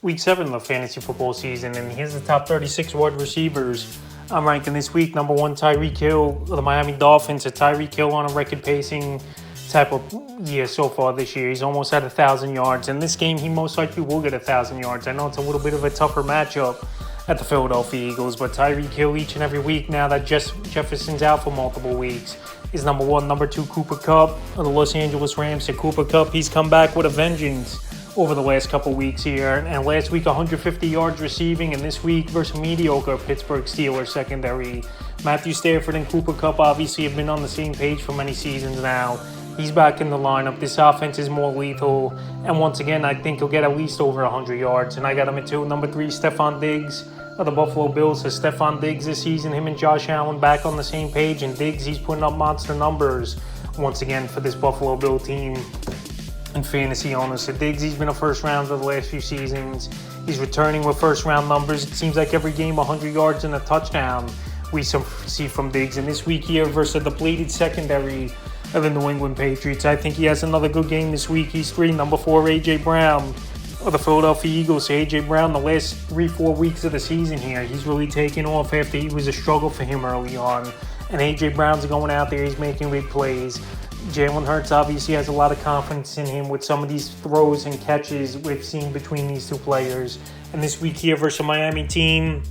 Week 7 of the fantasy football season, and here's the top 36 wide receivers. I'm ranking this week number 1 Tyreek Hill of the Miami Dolphins. Tyreek Hill on a record-pacing type of year so far this year. He's almost at 1,000 yards. In this game, he most likely will get 1,000 yards. I know it's a little bit of a tougher matchup at the Philadelphia Eagles, but Tyreek Hill each and every week now that Jefferson's out for multiple weeks is number 1. Number 2, Cooper Kupp of the Los Angeles Rams. Cooper Kupp, he's come back with a vengeance over the last couple weeks here. And last week, 150 yards receiving, and this week versus mediocre Pittsburgh Steelers secondary. Matthew Stafford and Cooper Kupp obviously have been on the same page for many seasons now. He's back in the lineup. This offense is more lethal. And once again, I think he'll get at least over 100 yards. And I got him at 2. Number 3, Stefon Diggs of the Buffalo Bills. So Stefon Diggs this season, him and Josh Allen back on the same page. And Diggs, he's putting up monster numbers once again for this Buffalo Bill team and fantasy owners. So Diggs, he's been a first round for the last few seasons. He's returning with first round numbers. It seems like every game 100 yards and a touchdown we see from Diggs. And this week here versus the depleted secondary of the New England Patriots, I think he has another good game this week. He's 3. Number 4, A.J. Brown of the Philadelphia Eagles. So A.J. Brown, the last 3-4 weeks of the season here, he's really taken off after he was a struggle for him early on. And A.J. Brown's going out there, he's making big plays. Jalen Hurts obviously has a lot of confidence in him with some of these throws and catches we've seen between these two players. And this week here versus a Miami team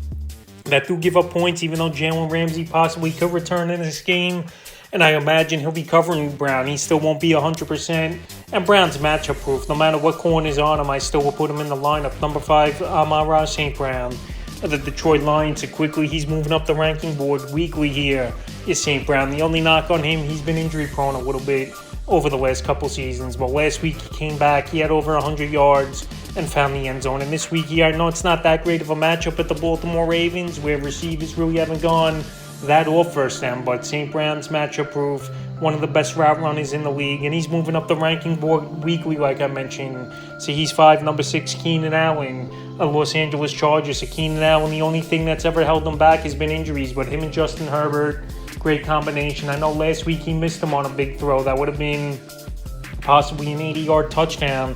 that do give up points, even though Jalen Ramsey possibly could return in this game. And I imagine he'll be covering Brown. He still won't be 100%. And Brown's matchup proof. No matter what corner is on him, I still will put him in the lineup. Number 5, Amon-Ra St. Brown of the Detroit Lions. So quickly, he's moving up the ranking board weekly here is St. Brown. The only knock on him, he's been injury prone a little bit over the last couple seasons. But last week he came back. He had over 100 yards and found the end zone. And this week here, I know it's not that great of a matchup at the Baltimore Ravens where receivers really haven't gone that off versus them, but St. Brown's matchup proof, one of the best route runners in the league, and he's moving up the ranking board weekly, like I mentioned. So he's 5. Number 6, Keenan Allen of Los Angeles Chargers. So Keenan Allen, the only thing that's ever held him back has been injuries, but him and Justin Herbert, great combination. I know last week he missed him on a big throw. That would have been possibly an 80-yard touchdown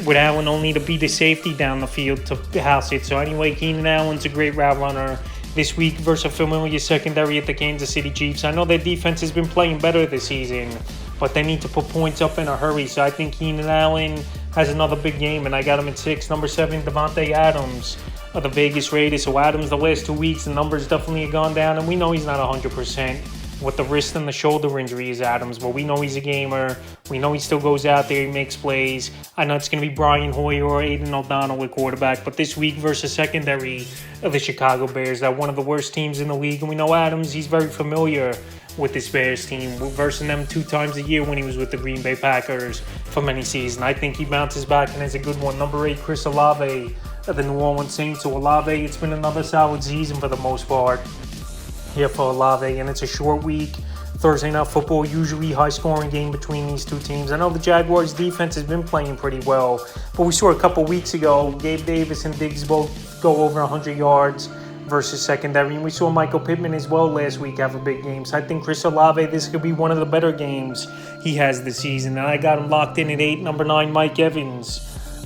with Allen only to be the safety down the field to house it. So anyway, Keenan Allen's a great route runner this week versus a familiar secondary at the Kansas City Chiefs. I know their defense has been playing better this season, but they need to put points up in a hurry. So I think Keenan Allen has another big game, and I got him at 6. Number 7, Davante Adams of the Vegas Raiders. So Adams, the last 2 weeks, the numbers definitely have gone down, and we know he's not 100%. With the wrist and the shoulder injuries, Adams, but we know he's a gamer. We know he still goes out there, he makes plays. I know it's going to be Brian Hoyer or Aiden O'Donnell at quarterback, but this week versus secondary of the Chicago Bears, that one of the worst teams in the league. And we know Adams, he's very familiar with this Bears team. We're versing them 2 times a year when he was with the Green Bay Packers for many seasons. I think he bounces back and has a good one. Number 8, Chris Olave of the New Orleans Saints. So Olave, it's been another solid season for the most part here for Olave, and it's a short week. Thursday Night Football, usually high-scoring game between these two teams. I know the Jaguars' defense has been playing pretty well, but we saw a couple weeks ago, Gabe Davis and Diggs both go over 100 yards versus secondary, and we saw Michael Pittman as well last week have a big game. So I think Chris Olave, this could be one of the better games he has this season, and I got him locked in at 8. Number 9, Mike Evans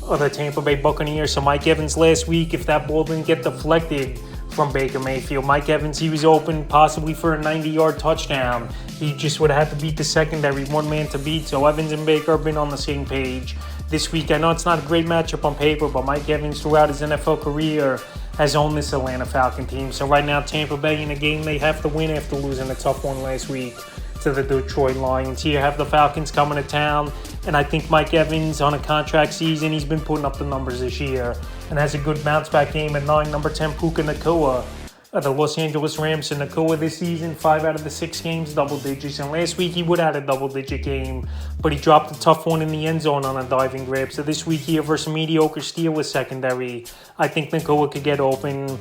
of the Tampa Bay Buccaneers. So Mike Evans last week, if that ball didn't get deflected from Baker Mayfield, Mike Evans, he was open possibly for a 90-yard touchdown. He just would have had to beat the secondary, one man to beat. So Evans and Baker have been on the same page this week. I know it's not a great matchup on paper, but Mike Evans throughout his NFL career has owned this Atlanta Falcon team. So right now, Tampa Bay in a game they have to win after losing a tough one last week to the Detroit Lions. Here have the Falcons coming to town, and I think Mike Evans on a contract season, he's been putting up the numbers this year and has a good bounce back game at 9. Number 10, Puka Nacua of the Los Angeles Rams. And Nacua this season, 5 out of the 6 games, double digits. And last week he would have had a double-digit game, but he dropped a tough one in the end zone on a diving grab. So this week here versus mediocre Steelers secondary, I think Nacua could get open.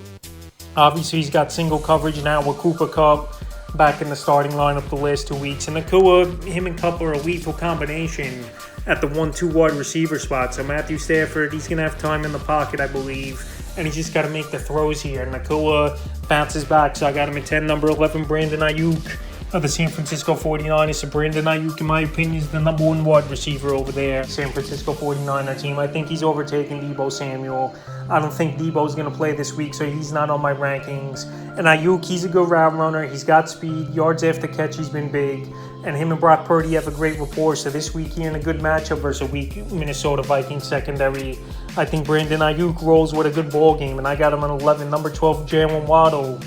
Obviously, he's got single coverage now with Cooper Kupp back in the starting lineup the last 2 weeks. And Nacua, him and Kupp are a lethal combination at the 1-2 wide receiver spot. So Matthew Stafford, he's going to have time in the pocket, I believe, and he's just got to make the throws here. Nacua bounces back, so I got him at 10. Number 11, Brandon Ayuk of the San Francisco 49ers. So Brandon Ayuk, in my opinion, is the number one wide receiver over there. San Francisco 49er team. I think he's overtaken Deebo Samuel. I don't think Deebo's going to play this week, so he's not on my rankings. And Ayuk, he's a good route runner. He's got speed. Yards after catch, he's been big. And him and Brock Purdy have a great rapport. So this week, he's in a good matchup versus a weak Minnesota Vikings secondary. I think Brandon Ayuk rolls with a good ball game, and I got him on 11. Number 12, Jalen Waddle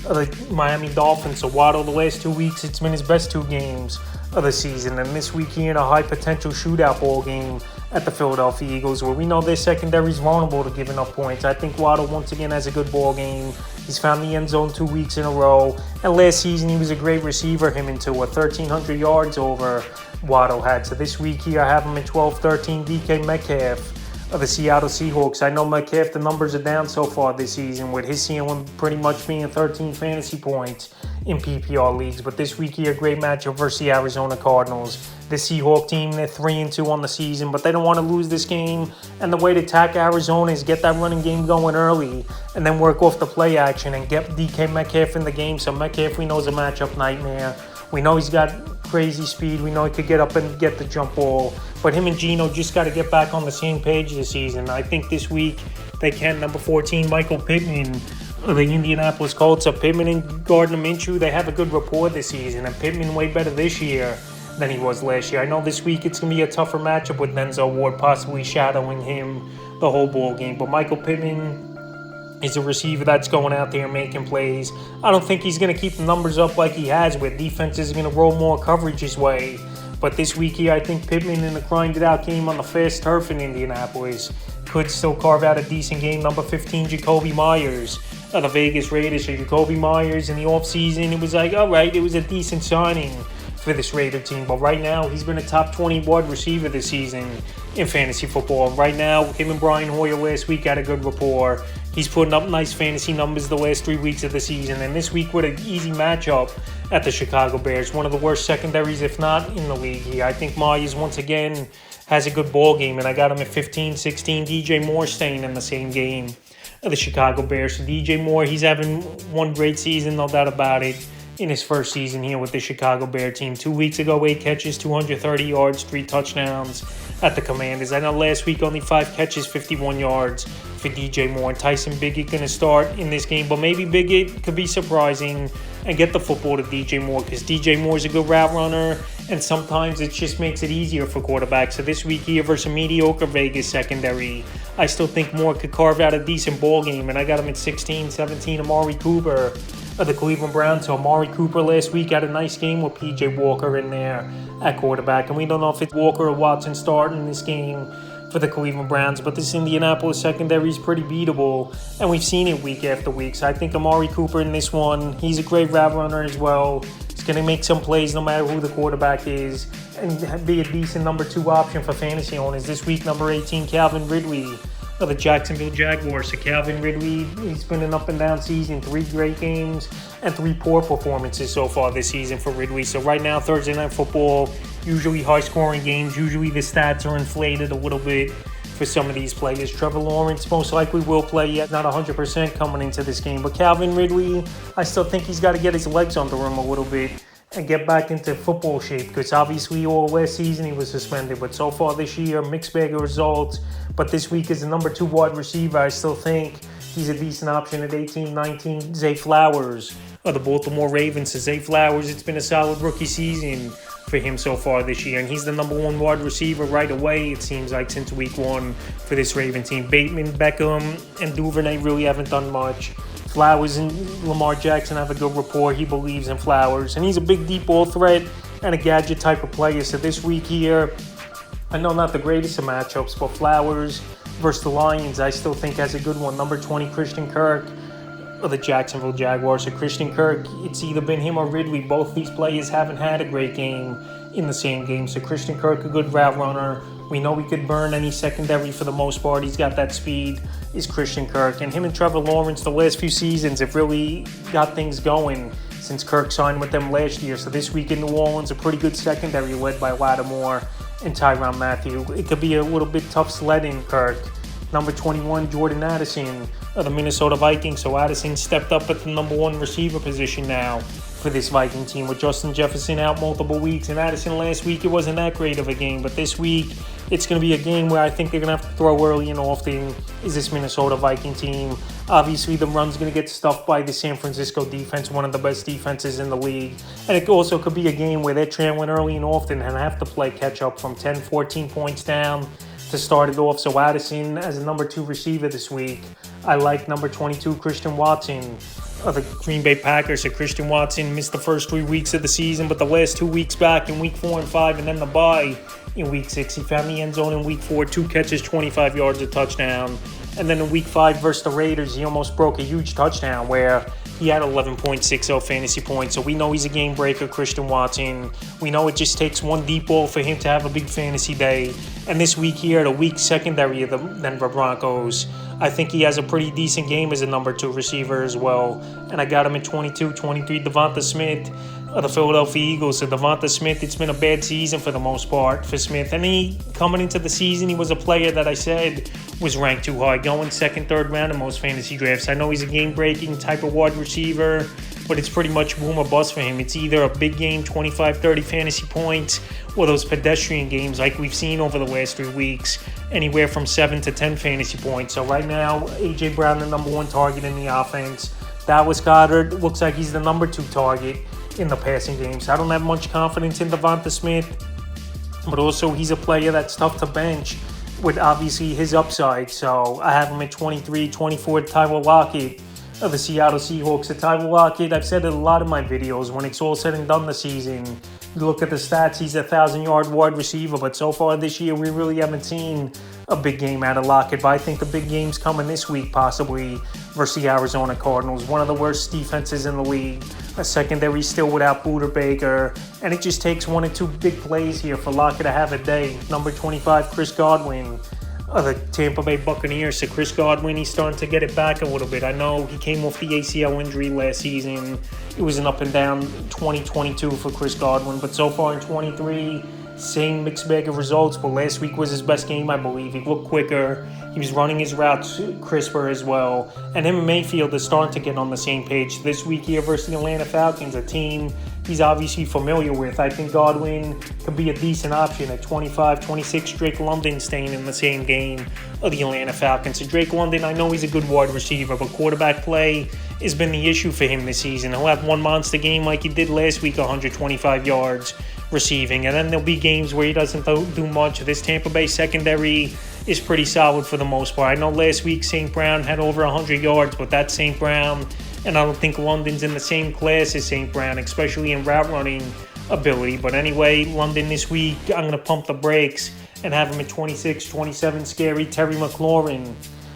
of the Miami Dolphins. So Waddle, the last 2 weeks, it's been his best 2 games of the season. And this week, he in a high potential shootout ball game at the Philadelphia Eagles, where we know their secondary is vulnerable to giving up points. I think Waddle once again has a good ball game. He's found the end zone 2 weeks in a row. And last season, he was a great receiver, him into 1,300 yards over Waddle had. So this week here, I have him at 12-13, DK Metcalf of the Seattle Seahawks. I know Metcalf, the numbers are down so far this season, with his ceiling pretty much being 13 fantasy points in PPR leagues. But this week here, a great matchup versus the Arizona Cardinals. The Seahawks team, they're 3-2 on the season, but they don't want to lose this game. And the way to attack Arizona is get that running game going early and then work off the play action and get DK Metcalf in the game. So Metcalf, we know, is a matchup nightmare. We know he's got crazy speed. We know he could get up and get the jump ball. But him and Geno just got to get back on the same page this season. I think this week they can. Number 14, Michael Pittman of the Indianapolis Colts. So Pittman and Gardner Minshew, they have a good rapport this season. And Pittman way better this year than he was last year. I know this week it's going to be a tougher matchup with Denzel Ward possibly shadowing him the whole ball game. But Michael Pittman is a receiver that's going out there making plays. I don't think he's going to keep the numbers up like he has, where defenses are going to roll more coverage his way. But this week here, I think Pittman in a grinded-out game on the fast turf in Indianapolis could still carve out a decent game. Number 15, Jacoby Myers of the Vegas Raiders. So Jacoby Myers in the offseason, it was like, all right, it was a decent signing for this Raider team. But right now, he's been a top 20 wide receiver this season in fantasy football. Right now, him and Brian Hoyer last week had a good rapport. He's putting up nice fantasy numbers the last 3 weeks of the season. And this week with an easy matchup at the Chicago Bears, one of the worst secondaries, if not in the league here. I think Myers once again has a good ball game, and I got him at 15-16. DJ Moore staying in the same game of the Chicago Bears. So DJ Moore, he's having one great season, no doubt about it, in his first season here with the Chicago Bear team. 2 weeks ago, 8 catches, 230 yards, 3 touchdowns at the Commanders. I know last week only 5 catches, 51 yards for DJ Moore. And Tyson Biggett going to start in this game, but maybe Biggett could be surprising and get the football to DJ Moore, because DJ Moore is a good route runner, and sometimes it just makes it easier for quarterbacks. So this week here versus a mediocre Vegas secondary, I still think Moore could carve out a decent ball game, and I got him at 16-17. Amari Cooper of the Cleveland Browns. So Amari Cooper last week had a nice game with P.J. Walker in there at quarterback, and we don't know if it's Walker or Watson starting this game for the Cleveland Browns, but this Indianapolis secondary is pretty beatable, and we've seen it week after week. So I think Amari Cooper in this one, he's a great route runner as well. He's going to make some plays no matter who the quarterback is, and be a decent number 2 option for fantasy owners. This week, number 18, Calvin Ridley of the Jacksonville Jaguars. So Calvin Ridley, he's been an up and down season, 3 great games and 3 poor performances so far this season for Ridley. So right now, Thursday Night Football, usually high scoring games, usually the stats are inflated a little bit for some of these players. Trevor Lawrence most likely will play, yet not 100% coming into this game. But Calvin Ridley, I still think he's got to get his legs under him a little bit and get back into football shape, because obviously all last season he was suspended, but so far this year, mixed bag of results. But this week as the number 2 wide receiver, I still think he's a decent option at 18-19. Zay Flowers of the Baltimore Ravens. So Zay Flowers, it's been a solid rookie season for him so far this year, and he's the number 1 wide receiver right away, it seems like, since week 1 for this Raven team. Bateman, Beckham, and Duvernay really haven't done much. Flowers and Lamar Jackson have a good rapport. He believes in Flowers, and he's a big deep ball threat and a gadget type of player. So this week here, I know not the greatest of matchups, but Flowers versus the Lions, I still think has a good one. Number 20, Christian Kirk of the Jacksonville Jaguars. So Christian Kirk, it's either been him or Ridley. Both these players haven't had a great game in the same game. So Christian Kirk, a good route runner. We know he could burn any secondary for the most part. He's got that speed, is Christian Kirk. And him and Trevor Lawrence, the last few seasons, have really got things going since Kirk signed with them last year. So this week in New Orleans, a pretty good secondary led by Lattimore and Tyrann Mathieu. It could be a little bit tough sledding Kirk. Number 21, Jordan Addison of the Minnesota Vikings. So Addison stepped up at the number 1 receiver position now for this Viking team. With Justin Jefferson out multiple weeks and Addison last week, it wasn't that great of a game. But this week, it's going to be a game where I think they're going to have to throw early and often. Is this Minnesota Viking team? Obviously, the run's going to get stuffed by the San Francisco defense, one of the best defenses in the league. And it also could be a game where they're trailing early and often and have to play catch up from 10, 14 points down to start it off. So Addison as a number 2 receiver this week. I like number 22, Christian Watson of the Green Bay Packers. So Christian Watson missed the first 3 weeks of the season, but the last 2 weeks back in week 4 and 5 and then the bye in week 6, he found the end zone in week 4, 2 catches, 25 yards, a touchdown. And then in week 5 versus the Raiders, he almost broke a huge touchdown where he had 11.60 fantasy points. So we know he's a game breaker, Christian Watson. We know it just takes one deep ball for him to have a big fantasy day. And this week here, the weak secondary of the Denver Broncos, I think he has a pretty decent game as a number 2 receiver as well. And I got him at 22, 23, Devonta Smith of the Philadelphia Eagles. So Devonta Smith, it's been a bad season for the most part for Smith. And coming into the season, he was a player that I said was ranked too high, going second, third round in most fantasy drafts. I know he's a game-breaking type of wide receiver, but it's pretty much boom or bust for him. It's either a big game, 25, 30 fantasy points, or those pedestrian games like we've seen over the last 3 weeks, anywhere from 7 to 10 fantasy points. So right now, A.J. Brown, the number 1 target in the offense. Dallas Goedert looks like he's the number 2 target in the passing game. So I don't have much confidence in Devonta Smith, but also he's a player that's tough to bench with obviously his upside. So I have him at 23, 24, Tyler Lockett of the Seattle Seahawks. So Tyler Lockett, I've said it in a lot of my videos, when it's all said and done this season, you look at the stats, he's a 1,000-yard wide receiver, but so far this year we really haven't seen a big game out of Lockett. But I think the big game's coming this week, possibly versus the Arizona Cardinals, one of the worst defenses in the league. A secondary still without Buda Baker, and it just takes 1 or 2 big plays here for Lockett to have a day. Number 25, Chris Godwin of the Tampa Bay Buccaneers. So Chris Godwin, he's starting to get it back a little bit. I know he came off the ACL injury last season. It was an up and down 2022 for Chris Godwin, but so far in 23, same mixed bag of results. But last week was his best game, I believe. He looked quicker. He was running his routes crisper as well. And him and Mayfield are starting to get on the same page. This week here versus the Atlanta Falcons, a team he's obviously familiar with. I think Godwin could be a decent option at 25, 26. Drake London staying in the same game of the Atlanta Falcons. So Drake London, I know he's a good wide receiver, but quarterback play has been the issue for him this season. He'll have one monster game like he did last week, 125 yards receiving, and then there'll be games where he doesn't do much. This Tampa Bay secondary is pretty solid for the most part. I know last week St. Brown had over 100 yards, but that's St. Brown, and I don't think London's in the same class as St. Brown, especially in route running ability. But anyway, London this week, I'm going to pump the brakes and have him at 26, 27. Scary Terry McLaurin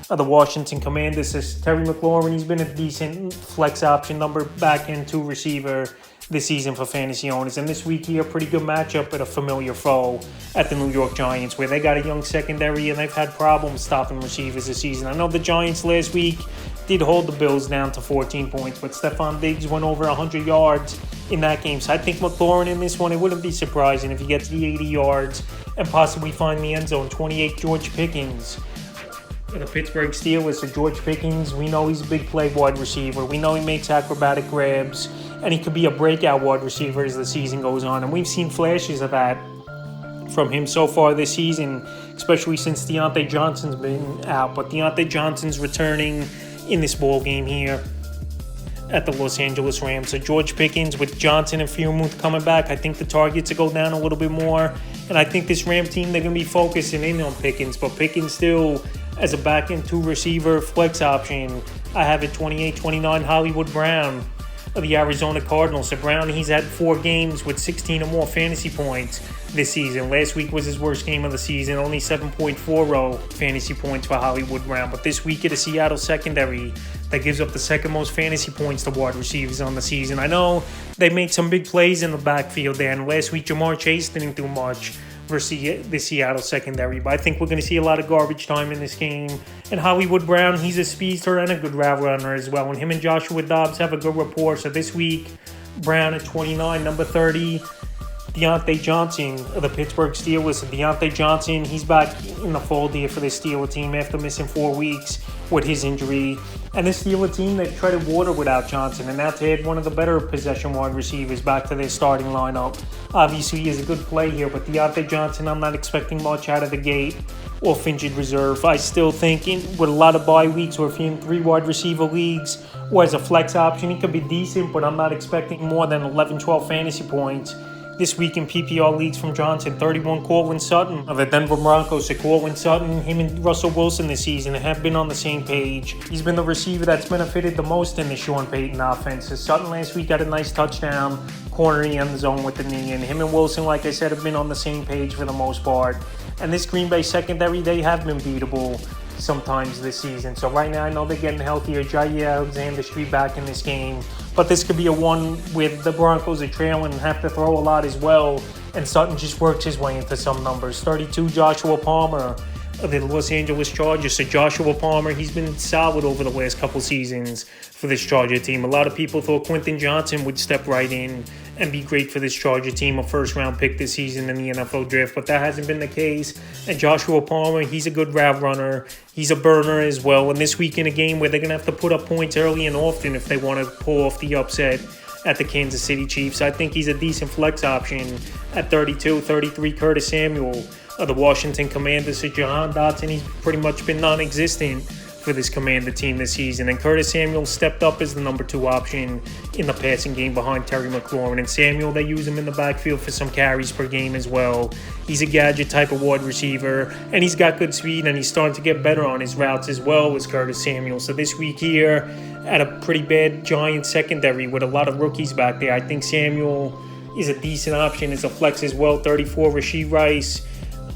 of the Washington Commanders. This Terry McLaurin, he's been a decent flex option, number back end 2 receiver this season for fantasy owners. And this week here, a pretty good matchup at a familiar foe at the New York Giants, where they got a young secondary and they've had problems stopping receivers this season. I know the Giants last week did hold the Bills down to 14 points, but Stephon Diggs went over 100 yards in that game. So I think McLaurin in this one, it wouldn't be surprising if he gets the 80 yards and possibly find the end zone. 28, George Pickens of the Pittsburgh Steelers. So George Pickens, we know he's a big play wide receiver. We know he makes acrobatic grabs, and he could be a breakout wide receiver as the season goes on. And we've seen flashes of that from him so far this season, especially since Deontay Johnson's been out. But Deontay Johnson's returning in this ball game here at the Los Angeles Rams. So George Pickens with Johnson and Freiermuth coming back, I think the targets will go down a little bit more. And I think this Rams team, they're going to be focusing in on Pickens. But Pickens still, as a back-end 2 receiver flex option, I have it 28, 29, Hollywood Brown of the Arizona Cardinals. So Brown, he's had 4 games with 16 or more fantasy points this season. Last week was his worst game of the season, only 7.40 fantasy points for Hollywood Brown. But this week at a Seattle secondary that gives up the second most fantasy points to wide receivers on the season. I know they made some big plays in the backfield there, and last week Jamar Chase didn't do much versus the Seattle secondary. But I think we're going to see a lot of garbage time in this game. And Hollywood Brown, he's a speedster and a good route runner as well. And him and Joshua Dobbs have a good rapport. So this week, Brown at 29, number 30, Deontay Johnson of the Pittsburgh Steelers. Deontay Johnson, he's back in the fold here for the Steelers team after missing 4 weeks with his injury. And the Steelers team, they've treaded water without Johnson, and now to add one of the better possession wide receivers back to their starting lineup. Obviously, he is a good play here, but Deontay Johnson, I'm not expecting much out of the gate off injured reserve. I still think with a lot of bye weeks or if you're in 3 wide receiver leagues or as a flex option, he could be decent, but I'm not expecting more than 11, 12 fantasy points. This week in PPR leagues from Johnson, 31 Courtland Sutton of the Denver Broncos. So Courtland Sutton, him and Russell Wilson this season have been on the same page. He's been the receiver that's benefited the most in the Sean Payton offense. So Sutton last week got a nice touchdown, cornering the end zone with the knee. And him and Wilson, like I said, have been on the same page for the most part. And this Green Bay secondary, they have been beatable sometimes this season. So right now, I know they're getting healthier. Jair Alexander should be back in this game. But this could be a one with the Broncos are trailing and have to throw a lot as well. And Sutton just works his way into some numbers. 32, Joshua Palmer of the Los Angeles Chargers. So Joshua Palmer, he's been solid over the last couple seasons for this Charger team. A lot of people thought Quentin Johnson would step right in and be great for this Charger team, a first-round pick this season in the NFL draft, but that hasn't been the case. And Joshua Palmer, he's a good route runner. He's a burner as well. And this week in a game where they're going to have to put up points early and often if they want to pull off the upset at the Kansas City Chiefs, I think he's a decent flex option at 32. 33, Curtis Samuel of the Washington Commanders. So Jahan Dotson, he's pretty much been non-existent for this Commander team this season. And Curtis Samuel stepped up as the number 2 option in the passing game behind Terry McLaurin. And Samuel, they use him in the backfield for some carries per game as well. He's a gadget type of wide receiver, and he's got good speed, and he's starting to get better on his routes as well as Curtis Samuel. So this week here, at a pretty bad Giants secondary with a lot of rookies back there, I think Samuel is a decent option as a flex as well. 34, Rashee Rice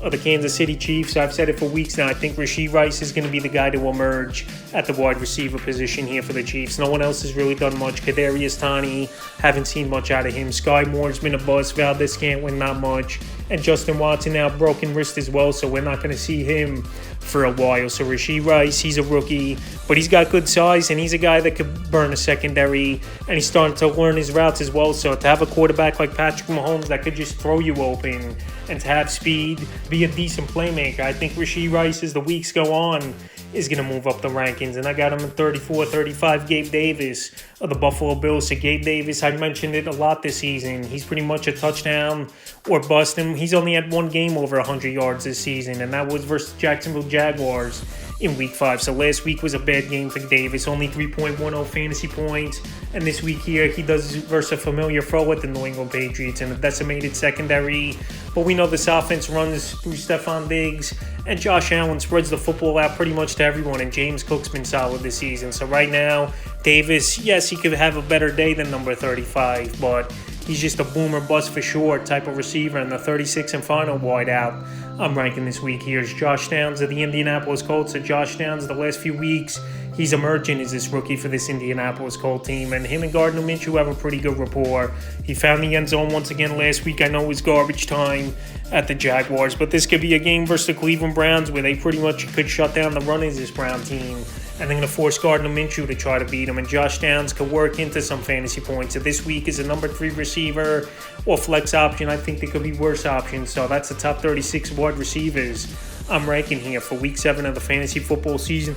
of the Kansas City Chiefs. I've said it for weeks now. I think Rashee Rice is going to be the guy to emerge at the wide receiver position here for the Chiefs. No one else has really done much. Kadarius Toney, haven't seen much out of him. Sky Moore's been a bust. Valdez-Scantling, not much. And Justin Watson now broken wrist as well, so we're not going to see him for a while. So Rashee Rice, he's a rookie, but he's got good size, and he's a guy that could burn a secondary, and he's starting to learn his routes as well. So to have a quarterback like Patrick Mahomes that could just throw you open and to have speed, be a decent playmaker, I think Rashee Rice, as the weeks go on, is going to move up the rankings. And I got him at 34, 35, Gabe Davis of the Buffalo Bills. So Gabe Davis, I mentioned it a lot this season. He's pretty much a touchdown or bust him. He's only had 1 game over 100 yards this season, and that was versus Jacksonville Jaguars in Week 5. So last week was a bad game for Davis, only 3.10 fantasy points. And this week here, he does versus a familiar foe at the New England Patriots in a decimated secondary. But we know this offense runs through Stephon Diggs, and Josh Allen spreads the football out pretty much to everyone, and James Cook's been solid this season. So right now, Davis, yes, he could have a better day than number 35, but he's just a boomer bust for sure type of receiver. And the 36 and final wideout I'm ranking this week here is Josh Downs of the Indianapolis Colts. So Josh Downs, the last few weeks, he's emerging as this rookie for this Indianapolis Colts team. And him and Gardner Minshew have a pretty good rapport. He found the end zone once again last week. I know it was garbage time at the Jaguars, but this could be a game versus the Cleveland Browns where they pretty much could shut down the run of this Brown team. And they're going to force Gardner Minshew to try to beat him. And Josh Downs could work into some fantasy points. So this week is a number 3 receiver or flex option. I think there could be worse options. So that's the top 36 wide receivers I'm ranking here for Week 7 of the fantasy football season.